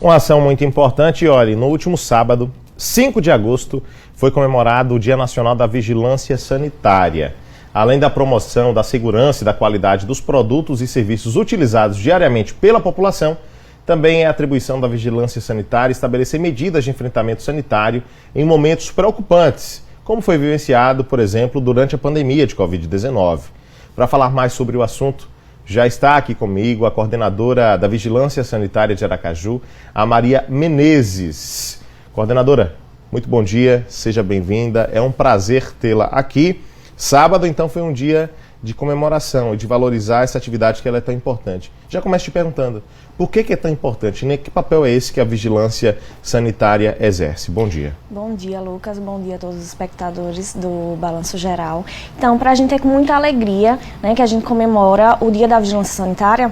Uma ação muito importante, olha, no último sábado, 5 de agosto, foi comemorado o Dia Nacional da Vigilância Sanitária. Além da promoção da segurança e da qualidade dos produtos e serviços utilizados diariamente pela população, também é atribuição da vigilância sanitária estabelecer medidas de enfrentamento sanitário em momentos preocupantes, como foi vivenciado, por exemplo, durante a pandemia de Covid-19. Para falar mais sobre o assunto, já está aqui comigo a coordenadora da Vigilância Sanitária de Aracaju, a Maria Menezes. Coordenadora, muito bom dia, seja bem-vinda, é um prazer tê-la aqui. Sábado, então, foi um dia de comemoração e de valorizar essa atividade que ela é tão importante. Já começo te perguntando, por que é tão importante, né? Que papel é esse que a vigilância sanitária exerce? Bom dia. Bom dia, Lucas. Bom dia a todos os espectadores do Balanço Geral. Então, para a gente é com muita alegria, né, que a gente comemora o Dia da Vigilância Sanitária,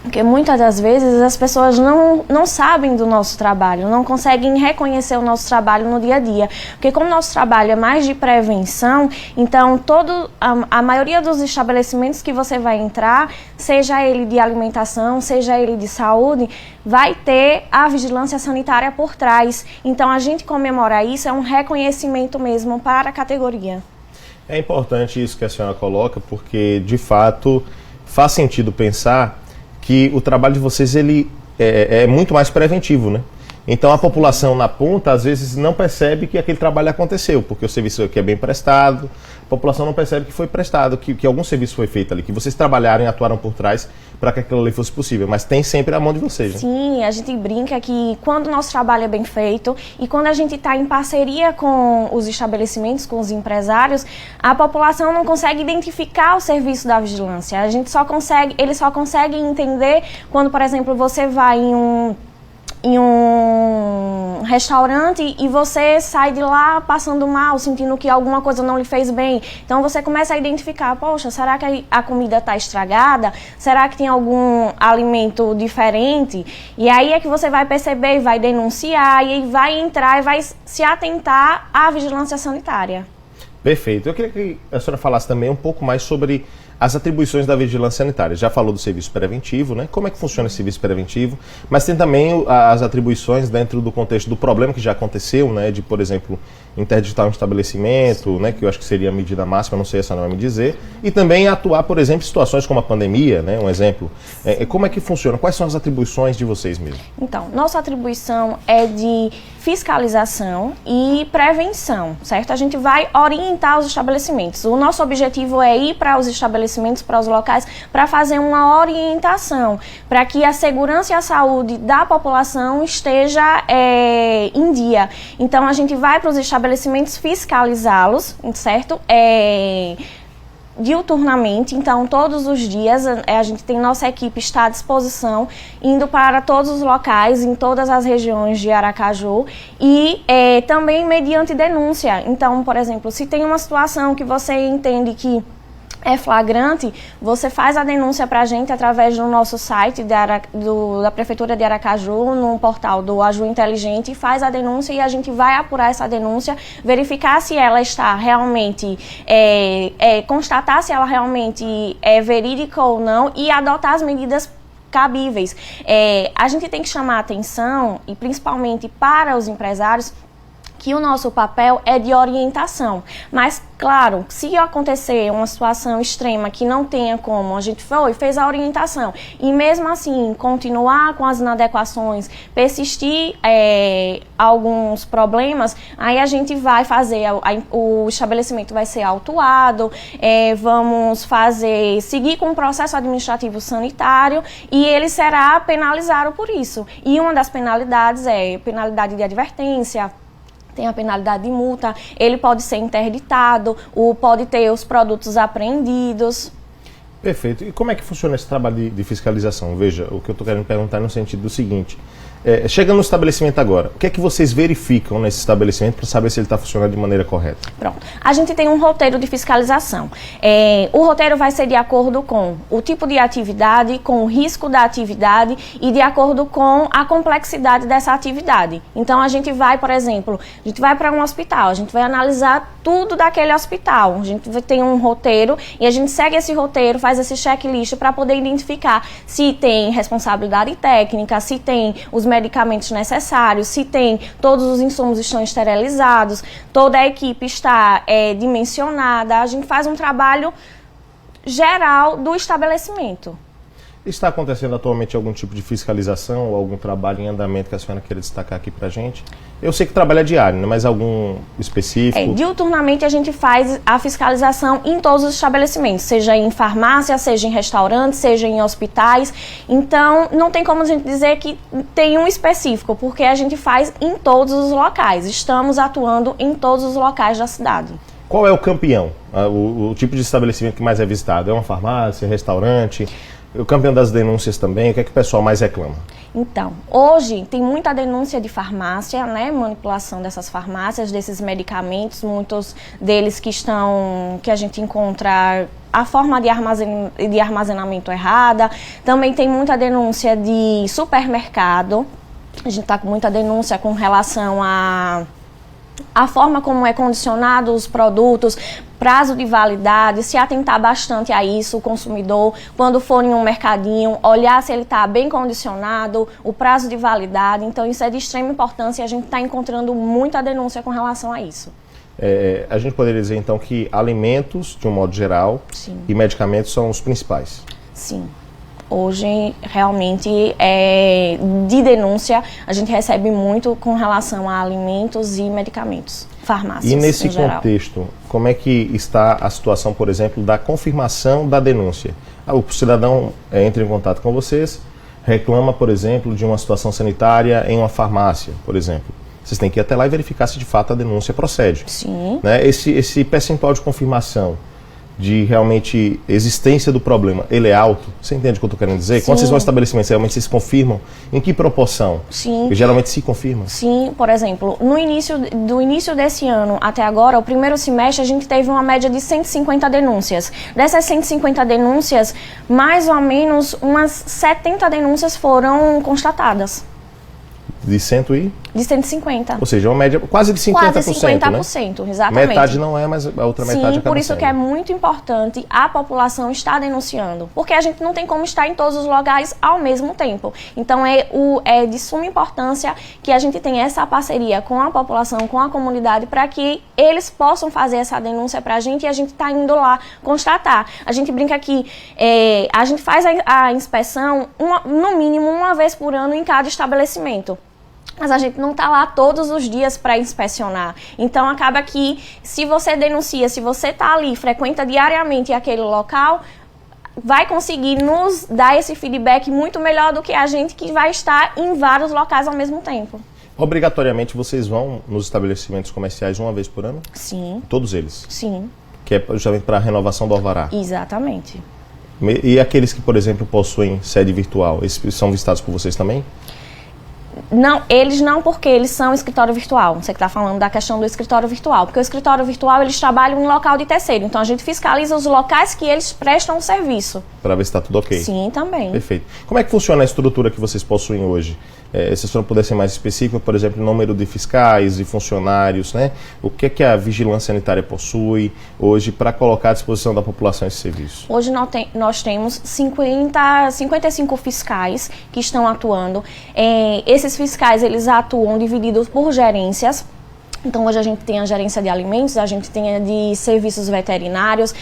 porque muitas das vezes as pessoas não sabem do nosso trabalho, não conseguem reconhecer o nosso trabalho no dia a dia. Porque como o nosso trabalho é mais de prevenção, então a maioria dos estabelecimentos que você vai entrar, seja ele de alimentação, seja ele de saúde, vai ter a vigilância sanitária por trás. Então a gente comemorar isso é um reconhecimento mesmo para a categoria. É importante isso que a senhora coloca, porque de fato faz sentido pensar que o trabalho de vocês ele é muito mais preventivo, né? Então a população na ponta às vezes não percebe que aquele trabalho aconteceu, porque o serviço aqui é bem prestado, a população não percebe que foi prestado, que algum serviço foi feito ali, que vocês trabalharam e atuaram por trás para que aquilo ali fosse possível, mas tem sempre a mão de vocês, né? Sim, a gente brinca que quando o nosso trabalho é bem feito e quando a gente está em parceria com os estabelecimentos, com os empresários, a população não consegue identificar o serviço da vigilância. Eles só conseguem entender quando, por exemplo, você vai em um restaurante e você sai de lá passando mal, sentindo que alguma coisa não lhe fez bem. Então você começa a identificar, poxa, será que a comida está estragada? Será que tem algum alimento diferente? E aí é que você vai perceber, vai denunciar e vai entrar e vai se atentar à vigilância sanitária. Perfeito. Eu queria que a senhora falasse também um pouco mais sobre as atribuições da vigilância sanitária. Já falou do serviço preventivo, né? Como é que funciona esse serviço preventivo? Mas tem também as atribuições dentro do contexto do problema que já aconteceu, né? De, por exemplo, interditar um estabelecimento, né? Que eu acho que seria a medida máxima, não sei se a senhora vai me dizer. E também atuar, por exemplo, em situações como a pandemia, né? Um exemplo. Como é que funciona? Quais são as atribuições de vocês mesmo? Então, nossa atribuição é de fiscalização e prevenção, certo? A gente vai orientar os estabelecimentos. O nosso objetivo é ir para os estabelecimentos, para os locais, para fazer uma orientação, para que a segurança e a saúde da população esteja em dia. Então, a gente vai para os estabelecimentos fiscalizá-los, certo? Diuturnamente, então todos os dias a gente tem nossa equipe está à disposição, indo para todos os locais, em todas as regiões de Aracaju e também mediante denúncia. Então, por exemplo, se tem uma situação que você entende que é flagrante, você faz a denúncia para a gente através do nosso site da Prefeitura de Aracaju, no portal do Aju Inteligente, e faz a denúncia e a gente vai apurar essa denúncia, verificar se ela está realmente, constatar se ela realmente é verídica ou não e adotar as medidas cabíveis. A gente tem que chamar a atenção, e principalmente para os empresários, que o nosso papel é de orientação, mas claro, se acontecer uma situação extrema que não tenha como, a gente fez a orientação e mesmo assim continuar com as inadequações, persistir alguns problemas, aí a gente vai fazer, o estabelecimento vai ser autuado, vamos seguir com o processo administrativo sanitário e ele será penalizado por isso. E uma das penalidades é penalidade de advertência, tem a penalidade de multa, ele pode ser interditado, pode ter os produtos apreendidos. Perfeito. E como é que funciona esse trabalho de fiscalização? Veja, o que eu estou querendo perguntar é no sentido do seguinte. Chega no estabelecimento agora, o que é que vocês verificam nesse estabelecimento para saber se ele está funcionando de maneira correta? Pronto. A gente tem um roteiro de fiscalização. O roteiro vai ser de acordo com o tipo de atividade, com o risco da atividade e de acordo com a complexidade dessa atividade. Então, a gente vai, por exemplo, a gente vai para um hospital, a gente vai analisar tudo daquele hospital. A gente tem um roteiro e a gente segue esse roteiro, faz esse checklist para poder identificar se tem responsabilidade técnica, se tem os medicamentos necessários, se tem, todos os insumos estão esterilizados, toda a equipe está dimensionada, a gente faz um trabalho geral do estabelecimento. Está acontecendo atualmente algum tipo de fiscalização ou algum trabalho em andamento que a senhora queira destacar aqui pra gente? Eu sei que trabalho é diário, né? Mas algum específico? Diuturnamente a gente faz a fiscalização em todos os estabelecimentos, seja em farmácia, seja em restaurantes, seja em hospitais. Então, não tem como a gente dizer que tem um específico, porque a gente faz em todos os locais. Estamos atuando em todos os locais da cidade. Qual é o campeão? O tipo de estabelecimento que mais é visitado? É uma farmácia, restaurante? O campeão das denúncias também? O que é que o pessoal mais reclama? Então, hoje tem muita denúncia de farmácia, né? Manipulação dessas farmácias, desses medicamentos, muitos deles que a gente encontra a forma de armazenamento errada. Também tem muita denúncia de supermercado. A gente está com muita denúncia com relação a forma como é condicionado os produtos, prazo de validade, se atentar bastante a isso, o consumidor, quando for em um mercadinho, olhar se ele está bem condicionado, o prazo de validade. Então, isso é de extrema importância e a gente está encontrando muita denúncia com relação a isso. A gente poderia dizer, então, que alimentos, de um modo geral, Sim. E medicamentos são os principais? Sim. Hoje, realmente, de denúncia, a gente recebe muito com relação a alimentos e medicamentos, farmácias. E nesse geral. contexto, como é que está a situação, por exemplo, da confirmação da denúncia? O cidadão entra em contato com vocês, reclama, por exemplo, de uma situação sanitária em uma farmácia, por exemplo. Vocês têm que ir até lá e verificar se de fato a denúncia procede. Sim. Né? Esse percentual de confirmação de realmente existência do problema, ele é alto? Você entende o que eu estou querendo dizer? Sim. Quando vocês vão ao estabelecimento, realmente vocês confirmam? Em que proporção? Sim. Porque geralmente se confirma. Sim, por exemplo, do início desse ano até agora, o primeiro semestre, a gente teve uma média de 150 denúncias. Dessas 150 denúncias, mais ou menos umas 70 denúncias foram constatadas. De 100 e... De 150. Ou seja, uma média quase de 50%, Quase 50%, né? exatamente. Metade não é, mas a outra metade Sim, acaba por isso sendo. que é muito importante a população estar denunciando, porque a gente não tem como estar em todos os locais ao mesmo tempo. Então é de suma importância que a gente tenha essa parceria com a população, com a comunidade, para que eles possam fazer essa denúncia para a gente e a gente está indo lá constatar. A gente brinca que a gente faz a inspeção no mínimo uma vez por ano em cada estabelecimento. Mas a gente não está lá todos os dias para inspecionar. Então, acaba que, se você denuncia, se você está ali, frequenta diariamente aquele local, vai conseguir nos dar esse feedback muito melhor do que a gente que vai estar em vários locais ao mesmo tempo. Obrigatoriamente, vocês vão nos estabelecimentos comerciais uma vez por ano? Sim. Todos eles? Sim. Que é justamente para a renovação do alvará? Exatamente. E aqueles que, por exemplo, possuem sede virtual, esses são visitados por vocês também? Não, eles não, porque eles são escritório virtual. Você que está falando da questão do escritório virtual. Porque o escritório virtual, eles trabalham em local de terceiro. Então, a gente fiscaliza os locais que eles prestam o serviço. Para ver se está tudo ok? Sim, também. Perfeito. Como é que funciona a estrutura que vocês possuem hoje? Se a senhora puder ser mais específica, por exemplo, número de fiscais e funcionários, né? O que é que a vigilância sanitária possui hoje para colocar à disposição da população esse serviço? Hoje nós temos 55 fiscais que estão atuando. Esses fiscais, eles atuam divididos por gerências. Então, hoje a gente tem a gerência de alimentos, a gente tem a de serviços veterinários,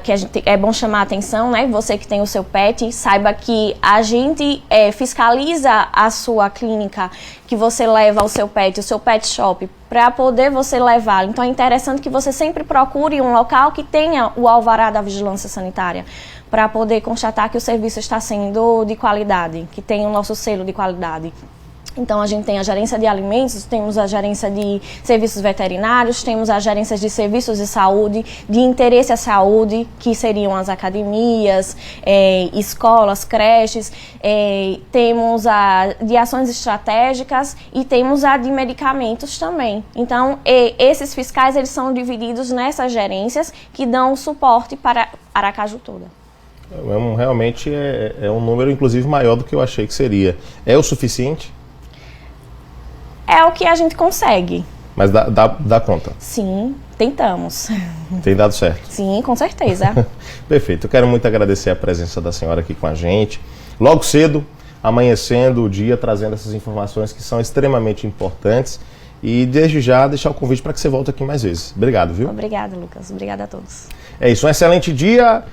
que é bom chamar a atenção, né? Você que tem o seu pet, saiba que a gente fiscaliza a sua clínica, que você leva o seu pet shop, para poder você levar. Então, é interessante que você sempre procure um local que tenha o alvará da vigilância sanitária, para poder constatar que o serviço está sendo de qualidade, que tem o nosso selo de qualidade. Então, a gente tem a gerência de alimentos, temos a gerência de serviços veterinários, temos a gerência de serviços de saúde, de interesse à saúde, que seriam as academias, escolas, creches, temos a de ações estratégicas e temos a de medicamentos também. Então, esses fiscais, eles são divididos nessas gerências que dão suporte para Aracaju toda. Realmente é um número, inclusive, maior do que eu achei que seria. É o suficiente? É o que a gente consegue. Mas dá conta? Sim, tentamos. Tem dado certo? Sim, com certeza. Perfeito. Eu quero muito agradecer a presença da senhora aqui com a gente. Logo cedo, amanhecendo o dia, trazendo essas informações que são extremamente importantes. E desde já deixar o convite para que você volte aqui mais vezes. Obrigado, viu? Obrigada, Lucas. Obrigada a todos. É isso, um excelente dia.